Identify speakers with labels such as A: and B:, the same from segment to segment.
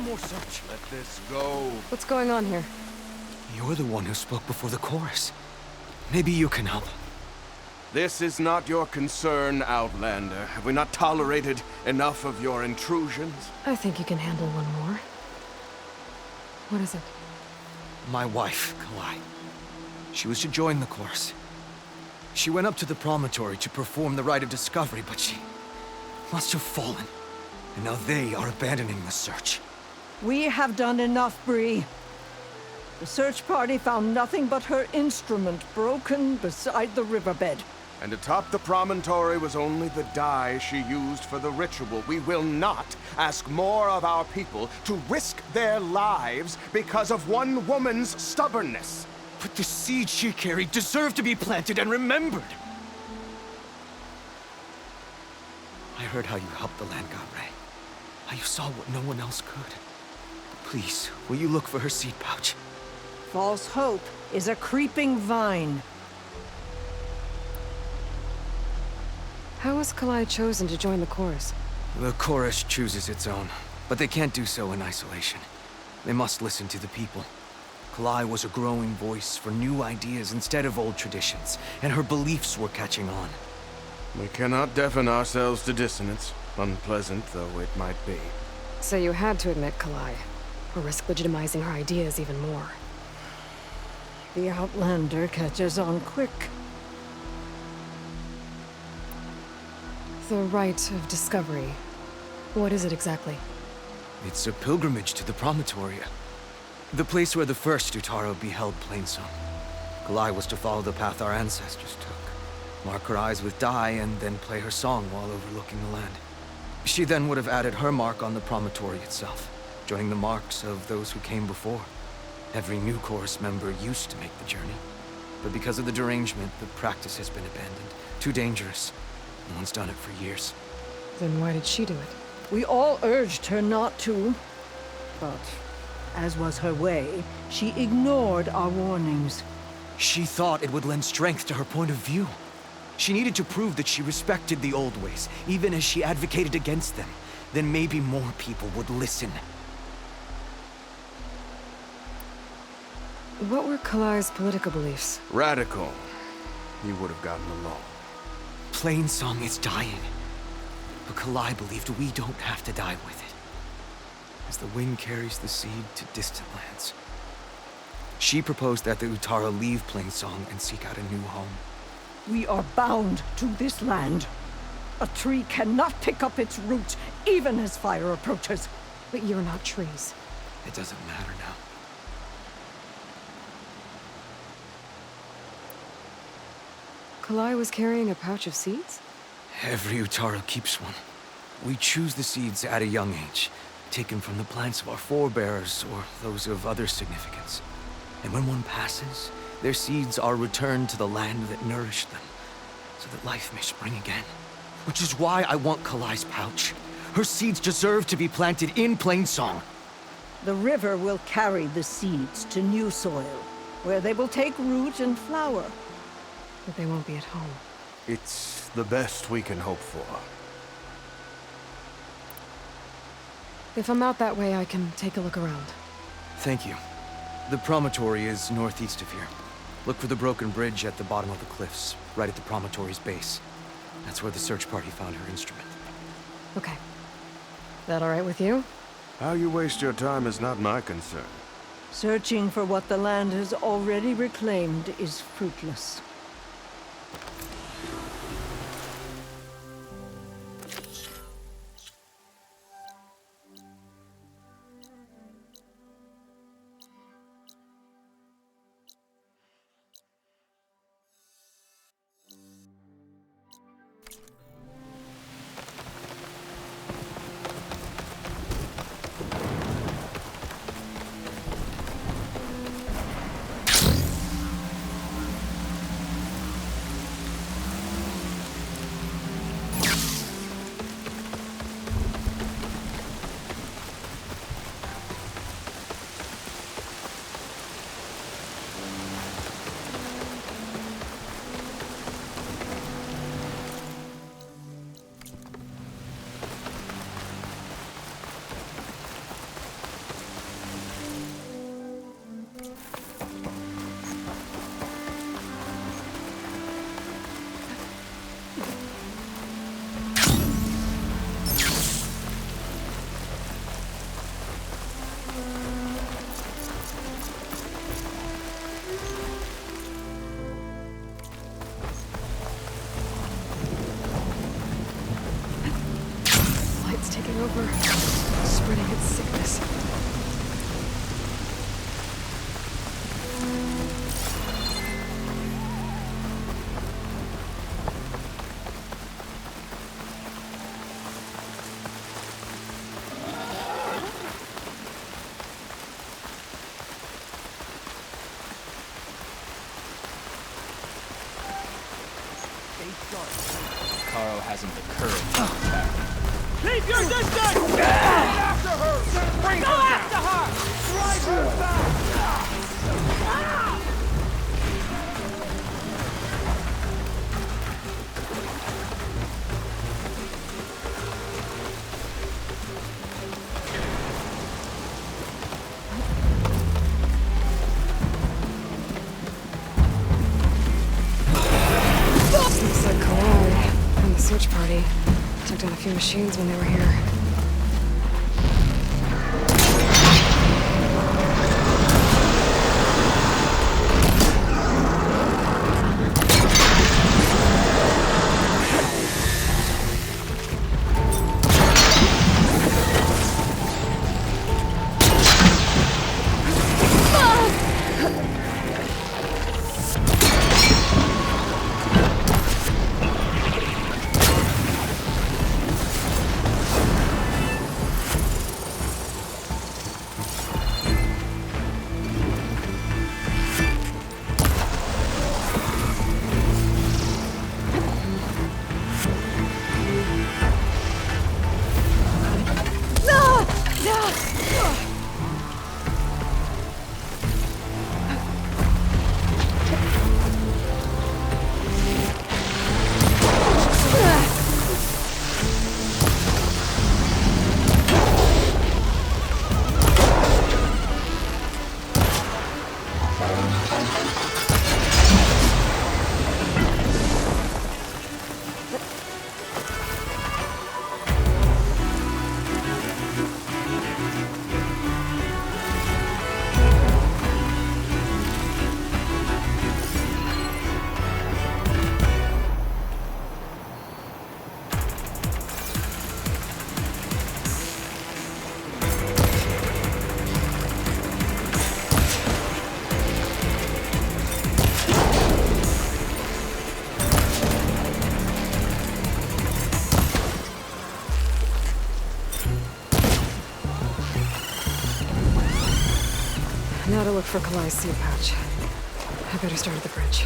A: more search.
B: Let this go.
C: What's going on here?
A: You're the one who spoke before the chorus. Maybe you can help.
B: This is not your concern, Outlander. Have we not tolerated enough of your intrusions?
C: I think you can handle one more. What is it?
A: My wife, Kalai. She was to join the chorus. She went up to the Promontory to perform the rite of discovery, but she must have fallen. And now they are abandoning the search.
D: We have done enough, Bree. The search party found nothing but her instrument broken beside the riverbed.
B: And atop the promontory was only the dye she used for the ritual. We will not ask more of our people to risk their lives because of one woman's stubbornness.
A: But the seed she carried deserved to be planted and remembered. I heard how you helped the land god Ray. How you saw what no one else could. Please, will you look for her seed pouch?
D: False hope is a creeping vine.
C: How was Kalai chosen to join the chorus?
A: The chorus chooses its own, but they can't do so in isolation. They must listen to the people. Kalai was a growing voice for new ideas instead of old traditions, and her beliefs were catching on.
B: We cannot deafen ourselves to dissonance, unpleasant though it might be.
C: So you had to admit Kalai, or risk legitimizing her ideas even more.
D: The Outlander catches on quick.
C: The rite of discovery. What is it exactly?
A: It's a pilgrimage to the Promontory. The place where the first Utaro beheld Plainsong. Kalai was to follow the path our ancestors took. Mark her eyes with dye and then play her song while overlooking the land. She then would have added her mark on the promontory itself, joining the marks of those who came before. Every new chorus member used to make the journey. But because of the derangement, the practice has been abandoned. Too dangerous. No one's done it for years.
C: Then why did she do it?
D: We all urged her not to, but as was her way, she ignored our warnings.
A: She thought it would lend strength to her point of view. She needed to prove that she respected the old ways, even as she advocated against them. Then maybe more people would listen.
C: What were Kalai's political beliefs?
B: Radical. He would have gotten along.
A: Plainsong is dying. But Kalai believed we don't have to die with it. As the wind carries the seed to distant lands. She proposed that the Utara leave Plainsong and seek out a new home.
D: We are bound to this land. A tree cannot pick up its roots, even as fire approaches.
C: But you're not trees.
A: It doesn't matter now.
C: Kalai was carrying a pouch of seeds?
A: Every Utara keeps one. We choose the seeds at a young age, taken from the plants of our forebears or those of other significance. And when one passes, their seeds are returned to the land that nourished them, so that life may spring again. Which is why I want Kalai's pouch. Her seeds deserve to be planted in Plainsong.
D: The river will carry the seeds to new soil, where they will take root and flower.
C: But they won't be at home.
B: It's the best we can hope for.
C: If I'm out that way, I can take a look around.
A: Thank you. The promontory is northeast of here. Look for the broken bridge at the bottom of the cliffs, right at the promontory's base. That's where the search party found her instrument.
C: Okay. That all right with you?
B: How you waste your time is not my concern.
D: Searching for what the land has already reclaimed is fruitless.
E: Karo hasn't the courage to attack.
F: Keep your distance! After her! Bring her after her! Drive her back!
C: Looks like Kalai and the search party took down a few machines when they were here. Now to look for Kalai's seed pouch. I better start at the bridge.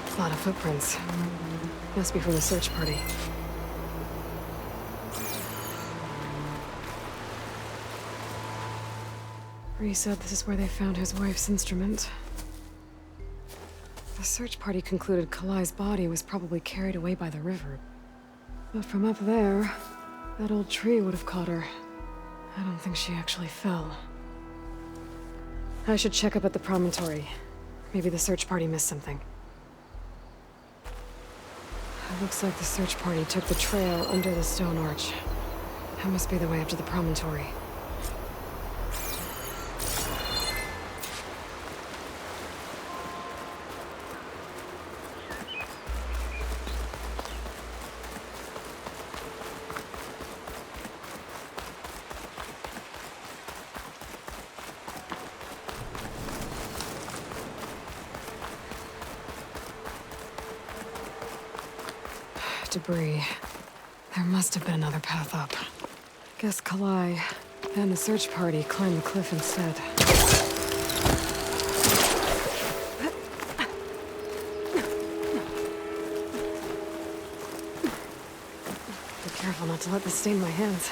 C: A lot of footprints. Must be from the search party. Bree said this is where they found his wife's instrument. The search party concluded Kalai's body was probably carried away by the river. But from up there, that old tree would have caught her. I don't think she actually fell. I should check up at the Promontory. Maybe the search party missed something. It looks like the search party took the trail under the stone arch. That must be the way up to the Promontory. Debris. There must have been another path up. Guess Kalai and the search party climbed the cliff instead. Be careful not to let this stain my hands.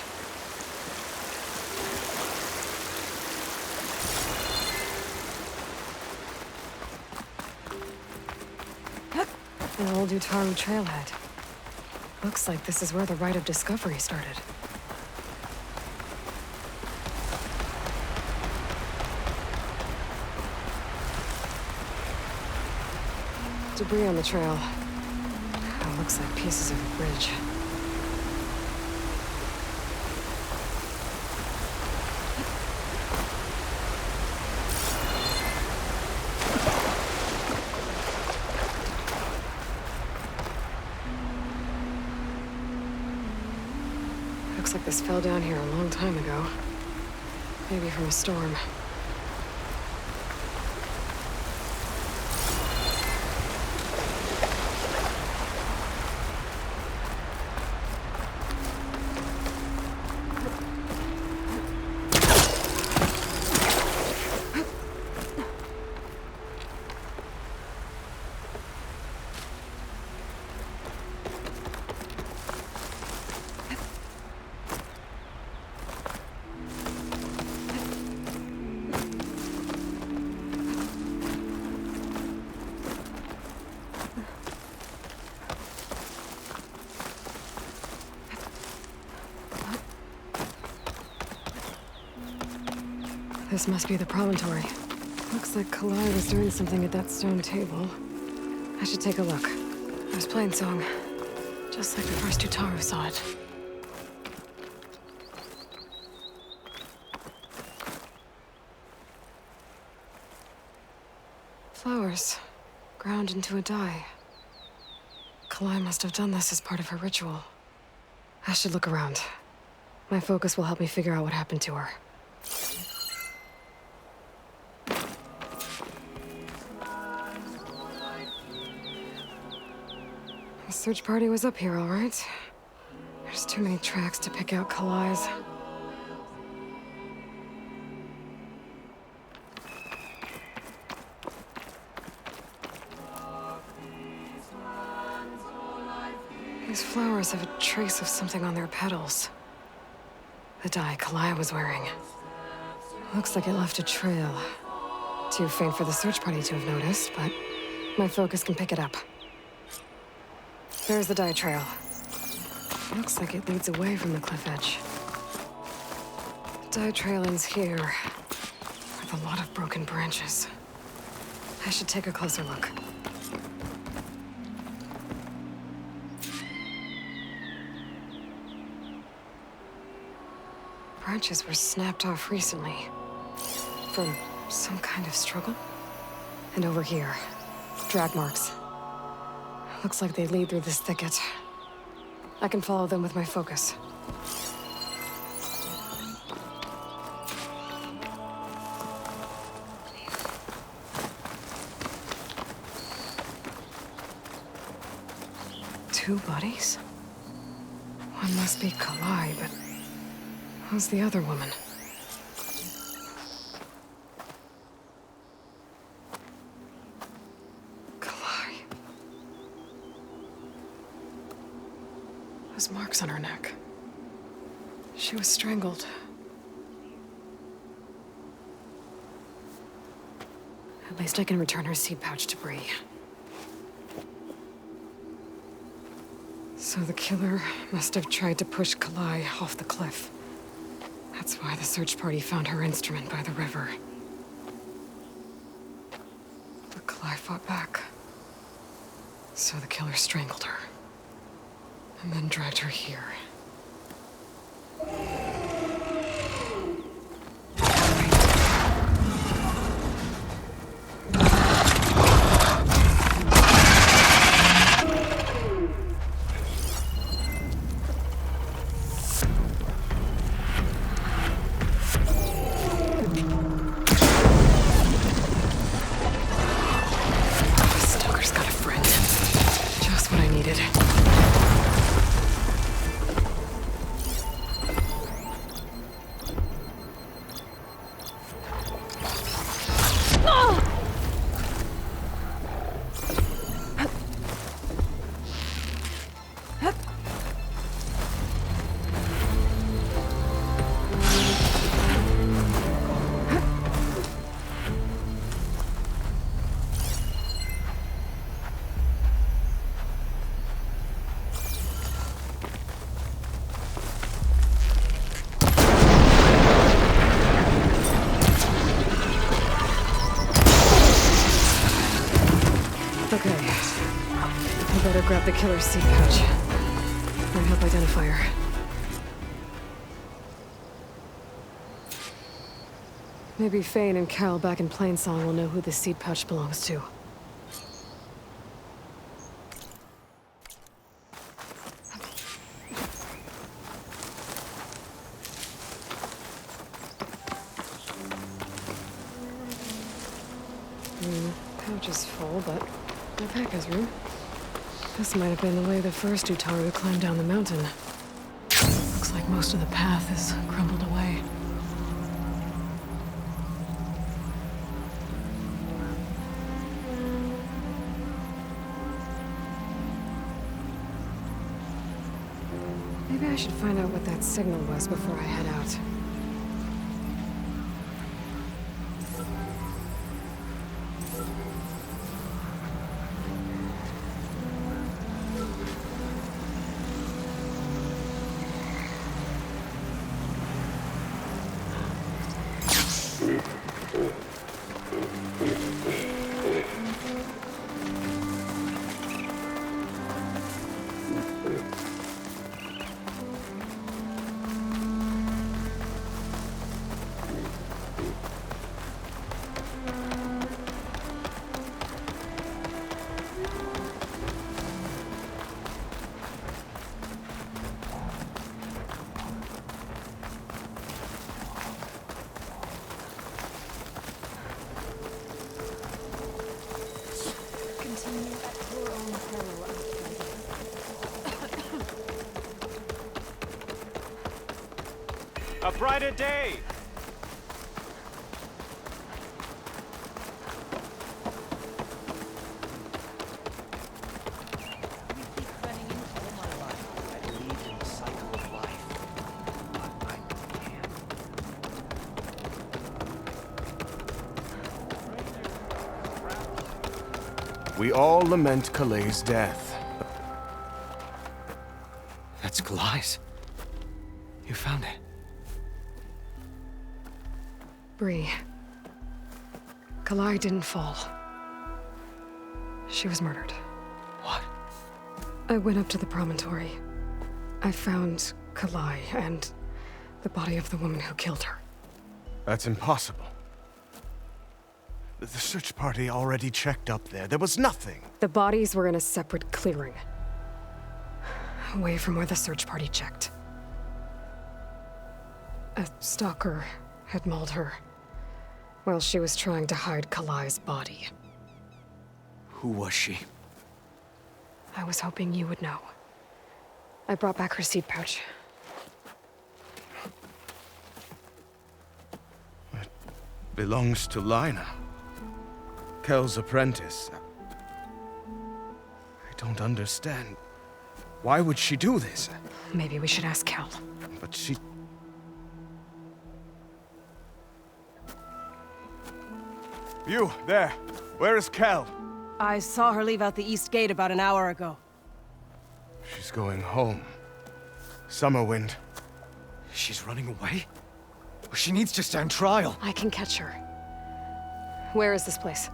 C: An old Utaru trailhead. Looks like this is where the Rite of Discovery started. Debris on the trail. It looks like pieces of a bridge. Looks like this fell down here a long time ago. Maybe from a storm. This must be the Promontory. Looks like Kalai was doing something at that stone table. I should take a look. There's Plainsong. Just like the first Utaru saw it. Flowers. Ground into a dye. Kalai must have done this as part of her ritual. I should look around. My focus will help me figure out what happened to her. The search party was up here, all right. There's too many tracks to pick out Kalai's. These flowers have a trace of something on their petals. The dye Kalai was wearing. Looks like it left a trail. Too faint for the search party to have noticed, but my focus can pick it up. There's the dye trail. Looks like it leads away from the cliff edge. The dye trail ends here, with a lot of broken branches. I should take a closer look. Branches were snapped off recently. From some kind of struggle. And over here, drag marks. Looks like they lead through this thicket. I can follow them with my focus. Two bodies? One must be Kalai, but who's the other woman? Marks on her neck. She was strangled. At least I can return her seed pouch to Bree. So the killer must have tried to push Kalai off the cliff. That's why the search party found her instrument by the river. But Kalai fought back. So the killer strangled her. And then dragged her here. Stalker's got a friend. Just what I needed. grab the killer's seed pouch. Might help identify her. Maybe Fane and Cal back in Plainsong will know who the seed pouch belongs to. Pouch is full, but my pack has room. This might have been the way the first Utaru climbed down the mountain. Looks like most of the path is crumbled away. Maybe I should find out what that signal was before I head out.
F: A brighter day!
B: We all lament Kalei's death.
A: That's Kalai's. You found it.
C: Bree. Kalai didn't fall. She was murdered.
A: What?
C: I went up to the Promontory. I found Kalai and the body of the woman who killed her.
B: That's impossible. The search party already checked up there. There was nothing.
C: The bodies were in a separate clearing. Away from where the search party checked. A stalker had mauled her while she was trying to hide Kalai's body.
A: Who was she?
C: I was hoping you would know. I brought back her seed pouch.
B: It belongs to Lina. Kel's apprentice. I don't understand. Why would she do this?
C: Maybe we should ask Kel.
B: But she... You, there. Where is Kel?
G: I saw her leave out the east gate about an hour ago.
B: She's going home. Summerwind.
A: She's running away? Well, she needs to stand trial.
C: I can catch her. Where is this place?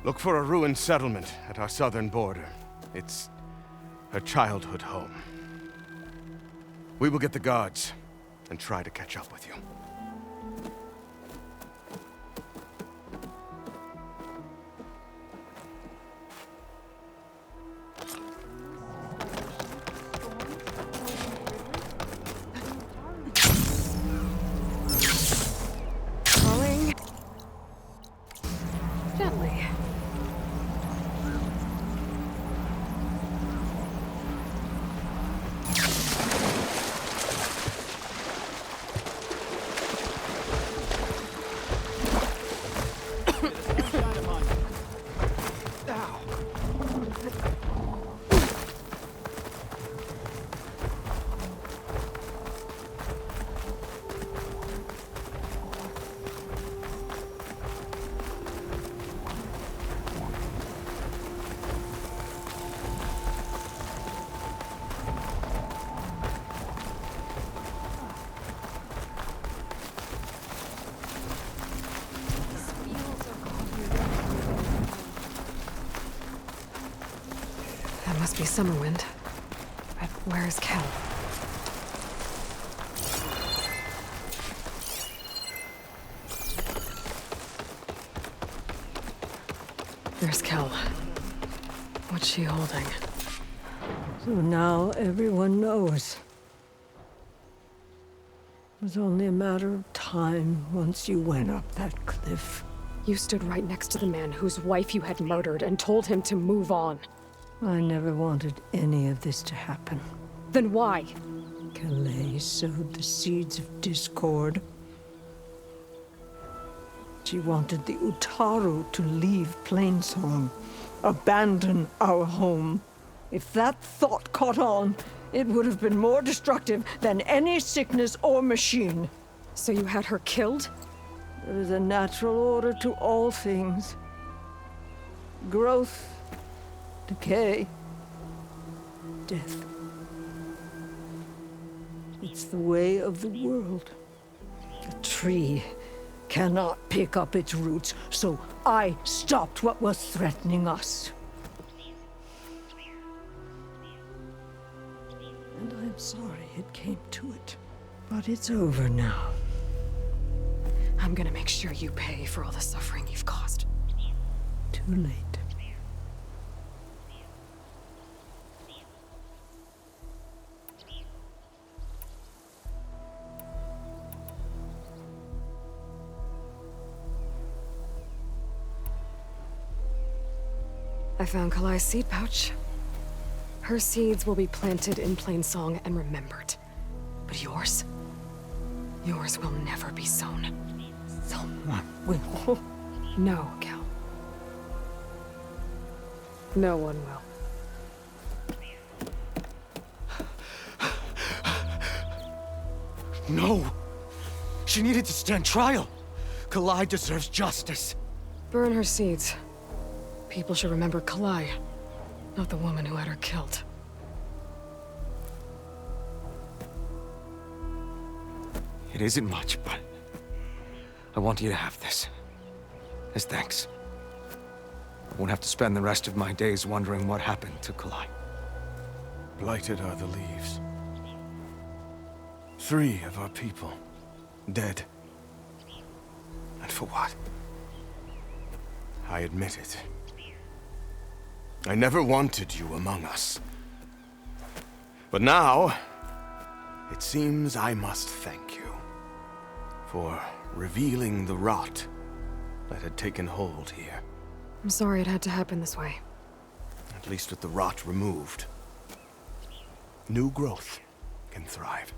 B: Look for a ruined settlement at our southern border. It's her childhood home. We will get the guards and try to catch up with you.
C: Falling gently. see Summerwind. But where is Kel? There's Kel. What's she holding?
D: So now everyone knows. It was only a matter of time once you went up that cliff.
C: You stood right next to the man whose wife you had murdered and told him to move on.
D: I never wanted any of this to happen.
C: Then why?
D: Calais sowed the seeds of discord. She wanted the Utaru to leave Plainsong, abandon our home. If that thought caught on, it would have been more destructive than any sickness or machine.
C: So you had her killed?
D: There is a natural order to all things. Growth, decay, death. It's the way of the world. The tree cannot pick up its roots, so I stopped what was threatening us. And I'm sorry it came to it. But it's over now.
C: I'm gonna make sure you pay for all the suffering you've caused.
D: Too late.
C: I found Kalai's seed pouch. Her seeds will be planted in Plainsong and remembered. But yours? Yours will never be sown.
D: Someone will.
C: No, Kel. No one will.
A: No! She needed to stand trial! Kalai deserves justice.
C: Burn her seeds. People should remember Kalai, not the woman who had her killed.
A: It isn't much, but I want you to have this. As thanks. I won't have to spend the rest of my days wondering what happened to Kalai.
B: Blighted are the leaves. 3 of our people, dead. And for what? I admit it. I never wanted you among us. But now, it seems I must thank you for revealing the rot that had taken hold here.
C: I'm sorry it had to happen this way.
B: At least with the rot removed, new growth can thrive.